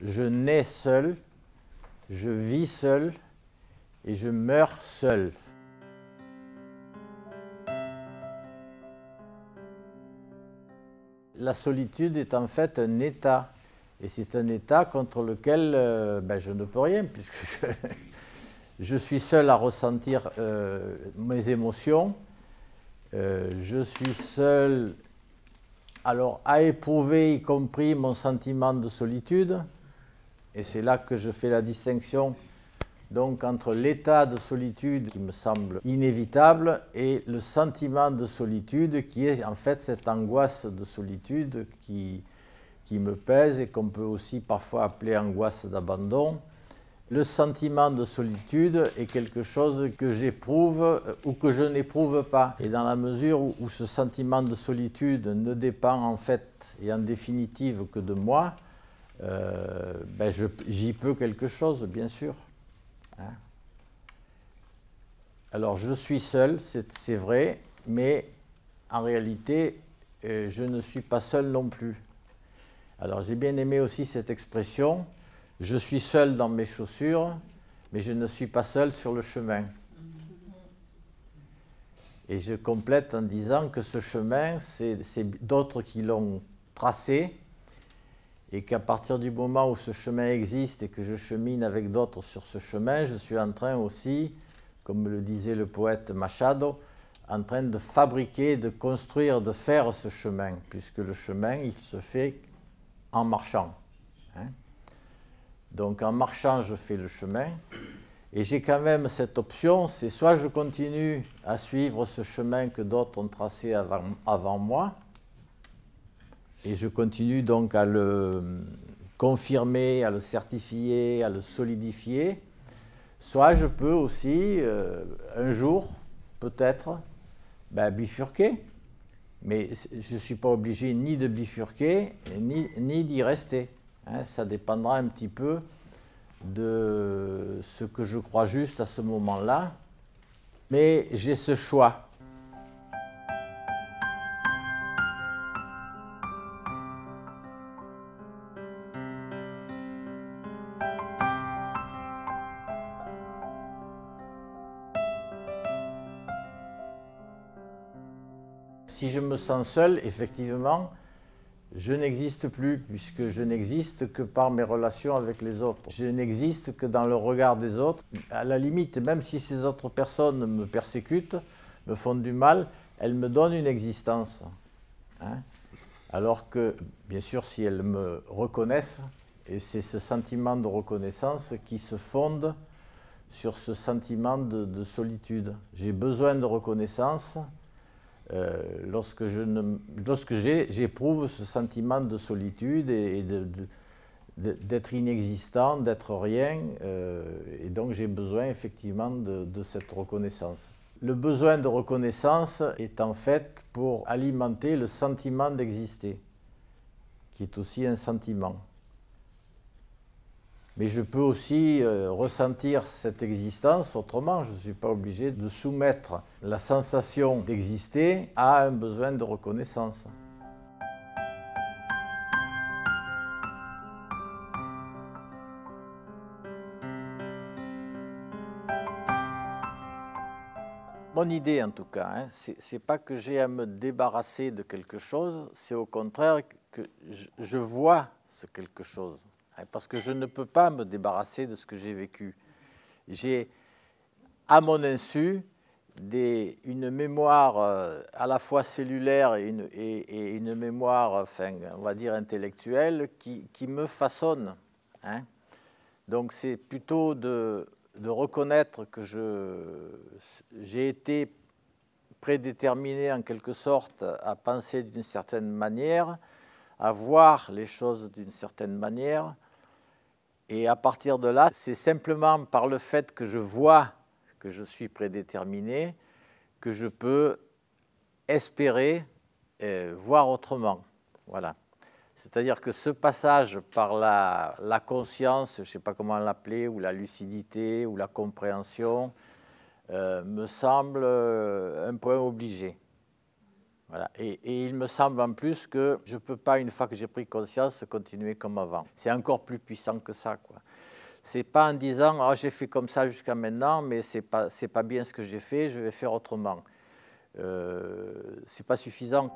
Je nais seul, je vis seul et je meurs seul. La solitude est en fait un état. Et c'est un état contre lequel je ne peux rien, puisque je suis seul à ressentir mes émotions. Je suis seul alors, à éprouver, y compris mon sentiment de solitude. Et c'est là que je fais la distinction donc, entre l'état de solitude qui me semble inévitable et le sentiment de solitude qui est en fait cette angoisse de solitude qui me pèse et qu'on peut aussi parfois appeler angoisse d'abandon. Le sentiment de solitude est quelque chose que j'éprouve ou que je n'éprouve pas. Et dans la mesure où ce sentiment de solitude ne dépend en fait et en définitive que de moi, j'y peux quelque chose, bien sûr. Hein? Alors je suis seul, c'est vrai, mais en réalité, je ne suis pas seul non plus. Alors j'ai bien aimé aussi cette expression, je suis seul dans mes chaussures, mais je ne suis pas seul sur le chemin. Et je complète en disant que ce chemin, c'est d'autres qui l'ont tracé, et qu'à partir du moment où ce chemin existe et que je chemine avec d'autres sur ce chemin, je suis en train aussi, comme le disait le poète Machado, en train de fabriquer, de construire, de faire ce chemin, puisque le chemin, il se fait en marchant. Hein? Donc en marchant, je fais le chemin, et j'ai quand même cette option, c'est soit je continue à suivre ce chemin que d'autres ont tracé avant moi, et je continue donc à le confirmer, à le certifier, à le solidifier. Soit je peux aussi, un jour, peut-être, bifurquer. Mais je ne suis pas obligé ni de bifurquer, ni d'y rester. Hein, ça dépendra un petit peu de ce que je crois juste à ce moment-là. Mais j'ai ce choix. Si je me sens seul, effectivement, je n'existe plus, puisque je n'existe que par mes relations avec les autres. Je n'existe que dans le regard des autres. À la limite, même si ces autres personnes me persécutent, me font du mal, elles me donnent une existence. Hein? Alors que, bien sûr, si elles me reconnaissent, et c'est ce sentiment de reconnaissance qui se fonde sur ce sentiment de solitude. J'ai besoin de reconnaissance. Lorsque j'éprouve ce sentiment de solitude et d'être inexistant, d'être rien, et donc j'ai besoin effectivement de cette reconnaissance. Le besoin de reconnaissance est en fait pour alimenter le sentiment d'exister, qui est aussi un sentiment. Mais je peux aussi ressentir cette existence autrement. Je ne suis pas obligé de soumettre la sensation d'exister à un besoin de reconnaissance. Mon idée en tout cas, hein, c'est pas que j'ai à me débarrasser de quelque chose, c'est au contraire que je vois ce quelque chose. Parce que je ne peux pas me débarrasser de ce que j'ai vécu. J'ai, à mon insu, une mémoire à la fois cellulaire et une mémoire, enfin, on va dire intellectuelle, qui me façonne. Hein. Donc c'est plutôt de reconnaître que j'ai été prédéterminé en quelque sorte à penser d'une certaine manière, à voir les choses d'une certaine manière. Et à partir de là, c'est simplement par le fait que je vois que je suis prédéterminé que je peux espérer voir autrement. Voilà. C'est-à-dire que ce passage par la conscience, je ne sais pas comment l'appeler, ou la lucidité, ou la compréhension, me semble un point obligé. Voilà. Et il me semble en plus que je ne peux pas, une fois que j'ai pris conscience, continuer comme avant. C'est encore plus puissant que ça, quoi. C'est pas en disant « Ah, j'ai fait comme ça jusqu'à maintenant, mais c'est pas bien ce que j'ai fait, je vais faire autrement ». C'est pas suffisant.